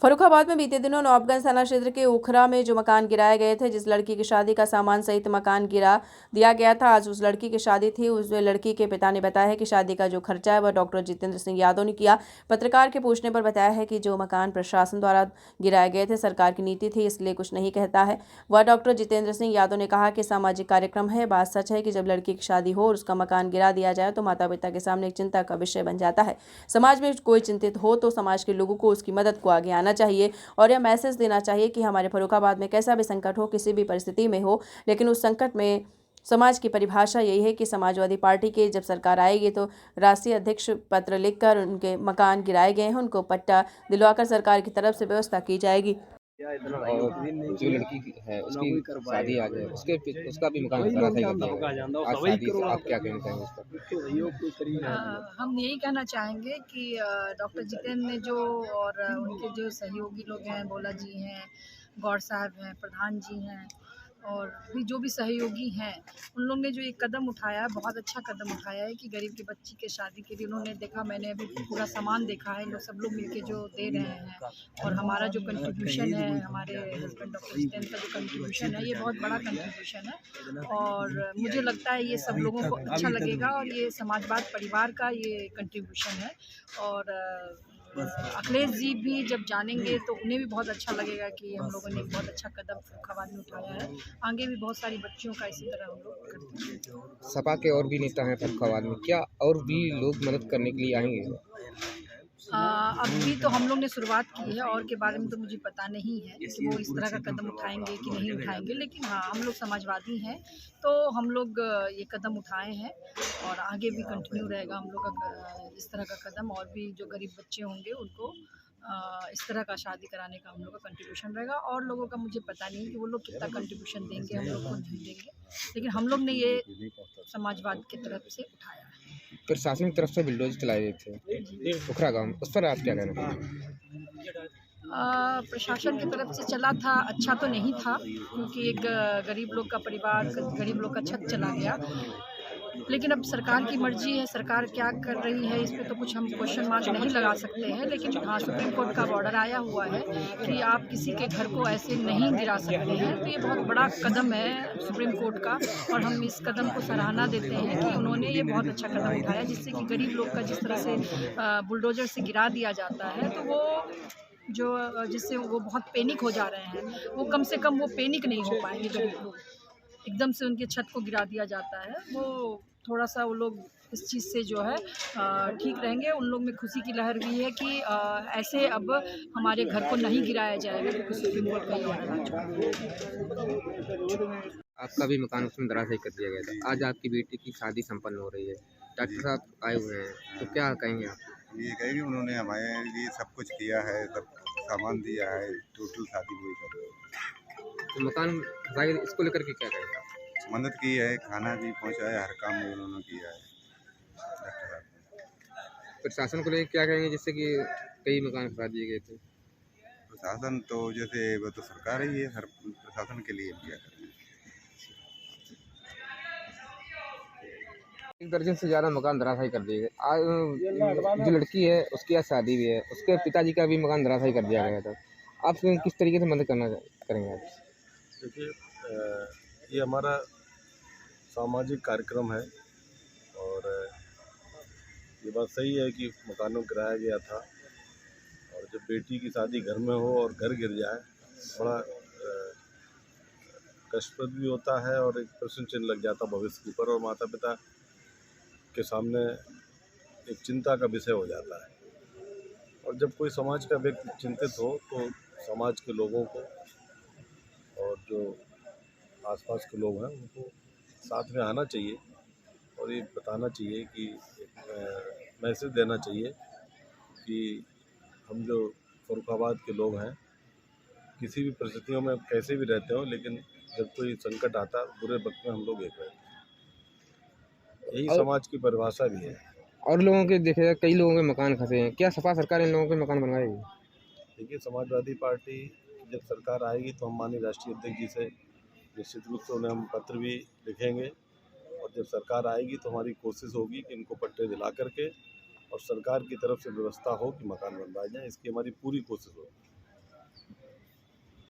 फर्रुखाबाद में बीते दिनों नवाबगंज थाना क्षेत्र के ओखरा में जो मकान गिराए गए थे, जिस लड़की की शादी का सामान सहित मकान गिरा दिया गया था, आज उस लड़की की शादी थी। उस लड़की के पिता ने बताया है कि शादी का जो खर्चा है वह डॉक्टर जितेंद्र सिंह यादव ने किया। पत्रकार के पूछने पर बताया है कि जो मकान प्रशासन द्वारा गिराए गए थे, सरकार की नीति थी, इसलिए कुछ नहीं कहता है। वह डॉक्टर जितेंद्र सिंह यादव ने कहा कि सामाजिक कार्यक्रम है। बात सच है कि जब लड़की की शादी हो और उसका मकान गिरा दिया जाए तो माता पिता के सामने एक चिंता का विषय बन जाता है। समाज में कोई चिंतित हो तो समाज के लोगों को उसकी मदद को आगे आना चाहिए और यह मैसेज देना चाहिए कि हमारे फर्रुखाबाद में कैसा भी संकट हो, किसी भी परिस्थिति में हो, लेकिन उस संकट में समाज की परिभाषा यही है कि समाजवादी पार्टी की जब सरकार आएगी तो राष्ट्रीय अध्यक्ष पत्र लिखकर उनके मकान गिराए गए हैं, उनको पट्टा दिलवाकर सरकार की तरफ से व्यवस्था की जाएगी। और जो लड़की है उसकी शादी आ जाए, उसका भी मकान धराशायी कर दिया गया। आज शादी से आप क्या कहना चाहेंगे उस पर? हम यही कहना चाहेंगे कि डॉक्टर जितेंद्र ने जो और उनके जो सहयोगी लोग हैं, भोला जी हैं, गौर साहब हैं, प्रधान जी हैं और जो भी सहयोगी हैं, उन लोग ने जो एक कदम उठाया है, बहुत अच्छा कदम उठाया है कि गरीब की बच्ची के शादी के लिए उन्होंने देखा, मैंने अभी पूरा सामान देखा है, लोग सब लोग मिलके जो दे रहे हैं और हमारा जो कंट्रीब्यूशन है, हमारे हस्बैंड डॉक्टर जितेंद्र का जो कंट्रीब्यूशन है, ये बहुत बड़ा कंट्रीब्यूशन है और मुझे लगता है ये सब लोगों को अच्छा लगेगा और ये समाजवाद परिवार का ये कंट्रीब्यूशन है और अखिलेश जी भी जब जानेंगे तो उन्हें भी बहुत अच्छा लगेगा कि हम लोगों ने एक बहुत अच्छा कदम फर्रुखाबाद में उठाया है। आगे भी बहुत सारी बच्चियों का इसी तरह हम लोग करते हैं। सपा के और भी नेता हैं फर्रुखाबाद में, क्या और भी लोग मदद करने के लिए आएंगे? अभी तो हम लोग ने शुरुआत की है और के बारे में तो मुझे पता नहीं है कि वो इस तरह का कदम उठाएंगे कि नहीं उठाएंगे, लेकिन हाँ, हम लोग समाजवादी हैं तो हम लोग ये कदम उठाए हैं और आगे भी कंटिन्यू रहेगा हम लोग का इस तरह का कदम और भी जो गरीब बच्चे होंगे उनको इस तरह का शादी कराने का हम लोग का कंट्रीब्यूशन रहेगा और लोगों का मुझे पता नहीं कि वो लोग कितना कंट्रीब्यूशन देंगे, हम लोग को नहीं देंगे, लेकिन हम लोग ने ये समाजवाद की तरफ से उठाया है। प्रशासन की तरफ से बुलडोजर चलाए गए थे ओखरा गाँव में, उस पर आप क्या कहना चाहेंगे? प्रशासन की तरफ से चला था, अच्छा तो नहीं था क्योंकि एक गरीब लोग का परिवार, गरीब लोग का छत चला गया, लेकिन अब सरकार की मर्जी है, सरकार क्या कर रही है इस पे तो कुछ हम क्वेश्चन मार्क नहीं लगा सकते हैं, लेकिन हाँ, सुप्रीम कोर्ट का ऑर्डर आया हुआ है कि आप किसी के घर को ऐसे नहीं गिरा सकते हैं, तो ये बहुत बड़ा कदम है सुप्रीम कोर्ट का और हम इस कदम को सराहना देते हैं कि उन्होंने ये बहुत अच्छा कदम उठाया जिससे कि गरीब लोग का जिस तरह से बुलडोजर से गिरा दिया जाता है, तो वो जो जिससे वो बहुत पैनिक हो जा रहे हैं, वो कम से कम वो पैनिक नहीं हो पाएंगे गरीब लोग। एकदम से उनके छत को गिरा दिया जाता है, वो थोड़ा-सा वो लोग इस चीज़ से जो है ठीक रहेंगे। उन लोग में खुशी की लहर भी है कि ऐसे अब हमारे घर को नहीं गिराया जाएगा क्योंकि सुप्रीम कोर्ट का ये ऑर्डर आ चुका है। आपका भी मकान उसमें धराशायी कर दिया गया था। आज आपकी बेटी की शादी संपन्न हो रही है, डॉक्टर साहब आए हुए हैं, तो क्या कहेंगे आप? ये कहेंगे उन्होंने हमारे लिए सब कुछ किया है, सब सामान दिया है, टोटल शादी हुई सब। तो मकान धराशायी इसको लेकर के क्या कहेंगे आप? मदद की है, खाना भी पहुंचाया, हर काम भी उन्होंने किया है डॉक्टर साहब। प्रशासन को लेकर क्या कहेंगे जिससे कि कई मकान हटा दिए गए थे? प्रशासन तो जैसे वो तो सरकार ही है, हर प्रशासन के लिए क्या करें। एक दर्जन से ज़्यादा मकान धराशायी कर दिए गए। आज जो लड़की है उसकी आज शादी भी है, उसके पिताजी का भी मकान धराशायी कर दिया गया था। आप किस तरीके से मदद करेंगे आप? देखिए, ये हमारा सामाजिक कार्यक्रम है और ये बात सही है कि मकानों गिराया गया था और जब बेटी की शादी घर में हो और घर गिर जाए बड़ा कष्टप्रद भी होता है और एक प्रश्न चिन्ह लग जाता भविष्य के ऊपर और माता पिता के सामने एक चिंता का विषय हो जाता है। और जब कोई समाज का व्यक्ति चिंतित हो तो समाज के लोगों को और जो आसपास के लोग हैं उनको साथ में आना चाहिए और ये बताना चाहिए कि मैसेज देना चाहिए कि हम जो फर्रुखाबाद के लोग हैं किसी भी परिस्थितियों में कैसे भी रहते हो, लेकिन जब कोई संकट आता बुरे वक्त में हम लोग एक रहते हैं, यही समाज की परिभाषा भी है। और लोगों के देखे जाए कई लोगों के मकान फंसे हैं, क्या सपा सरकार इन लोगों के मकान बनवाएगी? देखिए, समाजवादी पार्टी जब सरकार आएगी तो हम माननीय राष्ट्रीय अध्यक्ष जी से निश्चित रूप से उन्हें हम पत्र भी लिखेंगे और जब सरकार आएगी तो हमारी कोशिश होगी कि इनको पट्टे दिला करके और सरकार की तरफ से व्यवस्था हो कि मकान बनवाए जाएँ, इसकी हमारी पूरी कोशिश होगी।